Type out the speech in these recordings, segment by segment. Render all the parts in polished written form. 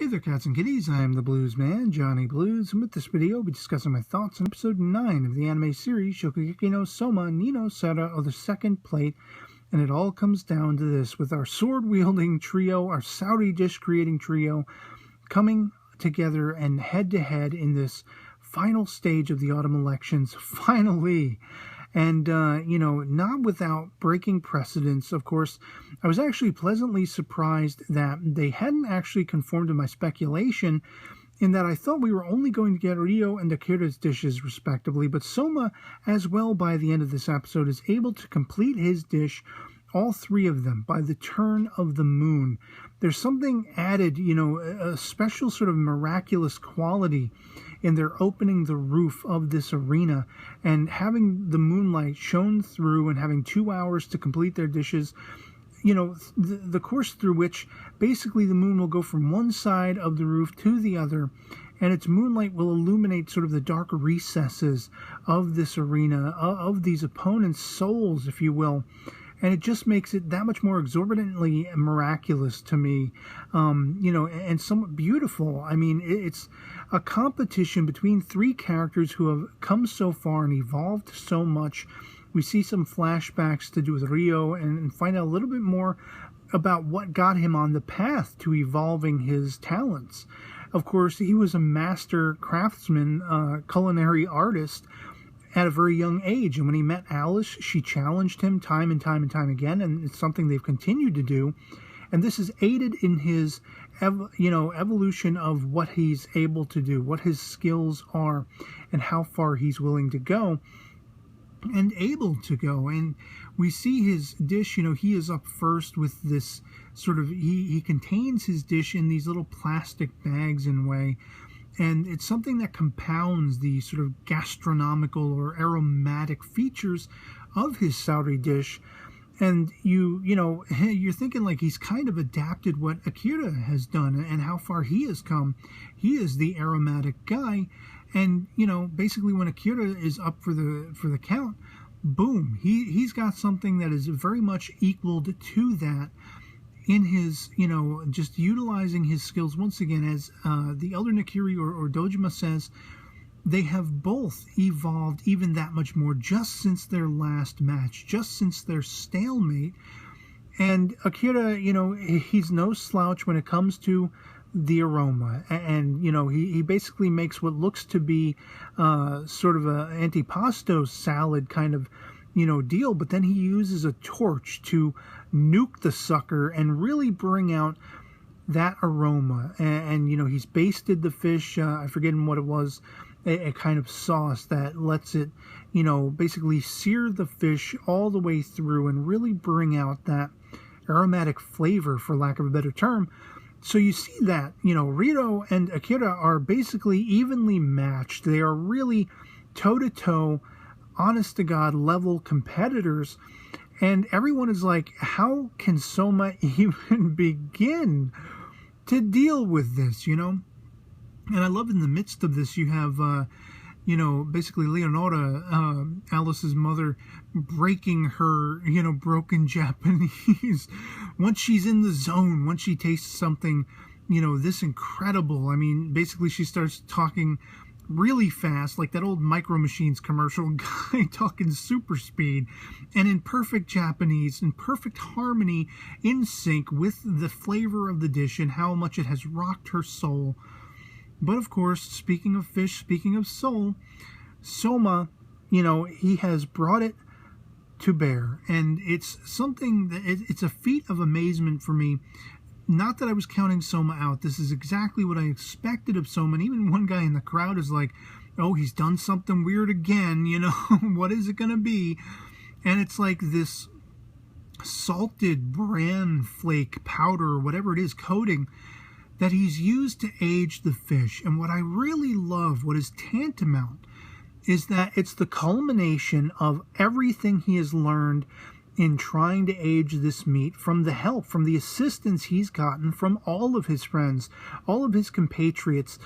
Hey there, cats and kitties. I am the Blues Man, Johnny Blues, and with this video, I'll be discussing my thoughts on episode 9 of the anime series Shokugeki no Soma Nino Sara of the Second Plate. And it all comes down to this, with our sword-wielding trio, our Saudi dish-creating trio, coming together and head-to-head in this final stage of the autumn elections, finally. And, not without breaking precedents. Of course, I was actually pleasantly surprised that they hadn't actually conformed to my speculation, in that I thought we were only going to get Rio and Akira's dishes, respectively. But Soma, as well, by the end of this episode, is able to complete his dish, all three of them, by the turn of the moon. There's something added, a special sort of miraculous quality in their opening the roof of this arena and having the moonlight shone through and having 2 hours to complete their dishes, the course through which basically the moon will go from one side of the roof to the other, and its moonlight will illuminate sort of the dark recesses of this arena, of these opponents' souls, if you will. And it just makes it that much more exorbitantly miraculous to me, and somewhat beautiful. I mean, it's a competition between three characters who have come so far and evolved so much. We see some flashbacks to do with Rio and find out a little bit more about what got him on the path to evolving his talents. Of course, he was a master craftsman, culinary artist, at a very young age, and when he met Alice, she challenged him time and time and time again, and it's something they've continued to do, and this has aided in his evolution of what he's able to do, what his skills are, and how far he's willing to go and able to go. And we see his dish, he is up first with this sort of, he contains his dish in these little plastic bags in a way. And it's something that compounds the sort of gastronomical or aromatic features of his Saudi dish. And you're thinking like he's kind of adapted what Akira has done and how far he has come. He is the aromatic guy. And, basically when Akira is up for the count, boom, he's got something that is very much equaled to that, in his, just utilizing his skills once again. As the Elder Nakiri or Dojima says, they have both evolved even that much more just since their last match, just since their stalemate. And Akira, he's no slouch when it comes to the aroma. And, he basically makes what looks to be sort of a antipasto salad kind of, deal, but then he uses a torch to nuke the sucker and really bring out that aroma. And he's basted the fish, I forget what it was, a kind of sauce that lets it, basically sear the fish all the way through and really bring out that aromatic flavor, for lack of a better term. So you see that, Rito and Akira are basically evenly matched. They are really toe-to-toe, honest-to-God level competitors. And everyone is like, how can Soma even begin to deal with this, And I love in the midst of this, you have, basically Leonora, Alice's mother, breaking her, broken Japanese. Once she's in the zone, once she tastes something, this incredible. I mean, basically she starts talking really fast, like that old Micro Machines commercial guy talking super speed, and in perfect Japanese, in perfect harmony, in sync with the flavor of the dish and how much it has rocked her soul. But of course, speaking of fish, speaking of soul, Soma, he has brought it to bear, and it's something that it's a feat of amazement for me. Not that I was counting Soma out. This is exactly what I expected of Soma. And even one guy in the crowd is like, oh, he's done something weird again, what is it going to be? And it's like this salted bran flake powder, or whatever it is, coating, that he's used to age the fish. And what I really love, what is tantamount, is that it's the culmination of everything he has learned in trying to age this meat, from the help, from the assistance he's gotten from all of his friends, all of his compatriots.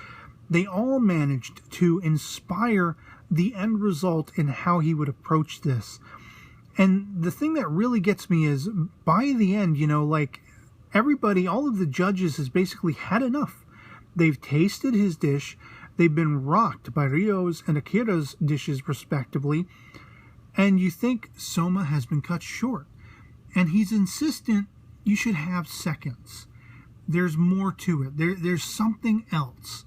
They all managed to inspire the end result in how he would approach this. And the thing that really gets me is, by the end, everybody, all of the judges has basically had enough. they've tasted his dish. They've been rocked by Ryo's and Akira's dishes, respectively. And you think Soma has been cut short. And he's insistent you should have seconds. There's more to it. There's something else.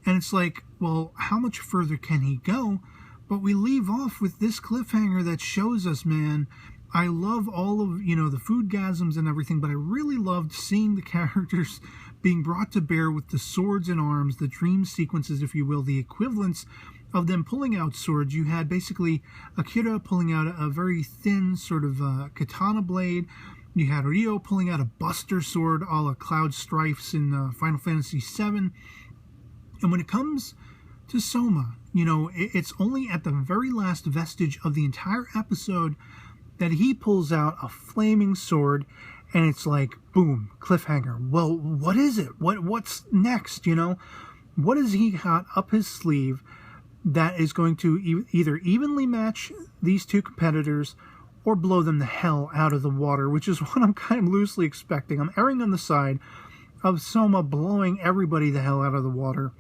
And it's like, well, how much further can he go? But we leave off with this cliffhanger that shows us, man, I love all of, the foodgasms and everything, but I really loved seeing the characters being brought to bear with the swords and arms, the dream sequences, if you will, the equivalents of them pulling out swords. You had basically Akira pulling out a very thin sort of katana blade. You had Ryo pulling out a buster sword a la Cloud Strifes in Final Fantasy VII. And when it comes to Soma, it's only at the very last vestige of the entire episode that he pulls out a flaming sword, and it's like, boom, cliffhanger. Well, what is it? What's next, What has he got up his sleeve that is going to either evenly match these two competitors or blow them the hell out of the water, which is what I'm kind of loosely expecting. I'm erring on the side of Soma blowing everybody the hell out of the water.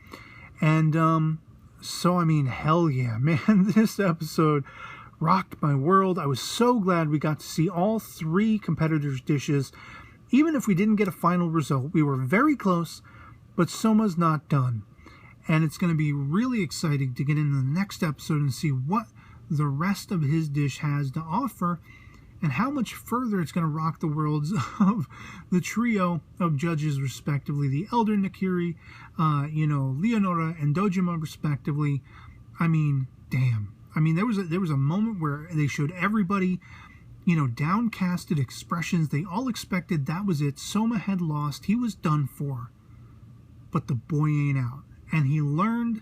And so, hell yeah, man, this episode rocked my world. I was so glad we got to see all three competitors' dishes. Even if we didn't get a final result, we were very close, but Soma's not done. And it's going to be really exciting to get into the next episode and see what the rest of his dish has to offer and how much further it's going to rock the worlds of the trio of judges, respectively. The Elder Nakiri, Leonora and Dojima, respectively. Damn. There was a moment where they showed everybody, downcasted expressions. They all expected that was it. Soma had lost. He was done for. But the boy ain't out. And he learned,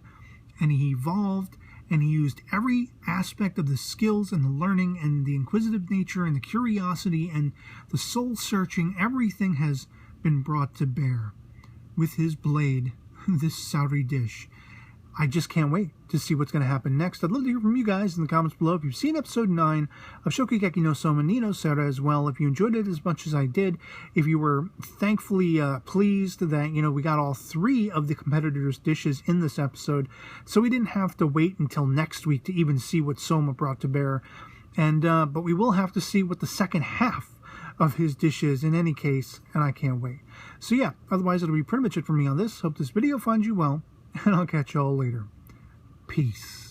and he evolved, and he used every aspect of the skills and the learning and the inquisitive nature and the curiosity and the soul-searching. Everything has been brought to bear with his blade, this Sauri dish. I just can't wait to see what's going to happen next. I'd love to hear from you guys in the comments below. If you've seen episode 9 of Shokugeki no Souma ni no Sara as well, if you enjoyed it as much as I did, if you were thankfully pleased that, we got all three of the competitors' dishes in this episode, so we didn't have to wait until next week to even see what Soma brought to bear. And but we will have to see what the second half of his dishes in any case, and I can't wait. So yeah, otherwise it'll be pretty much it for me on this. Hope this video finds you well, and I'll catch y'all later. Peace.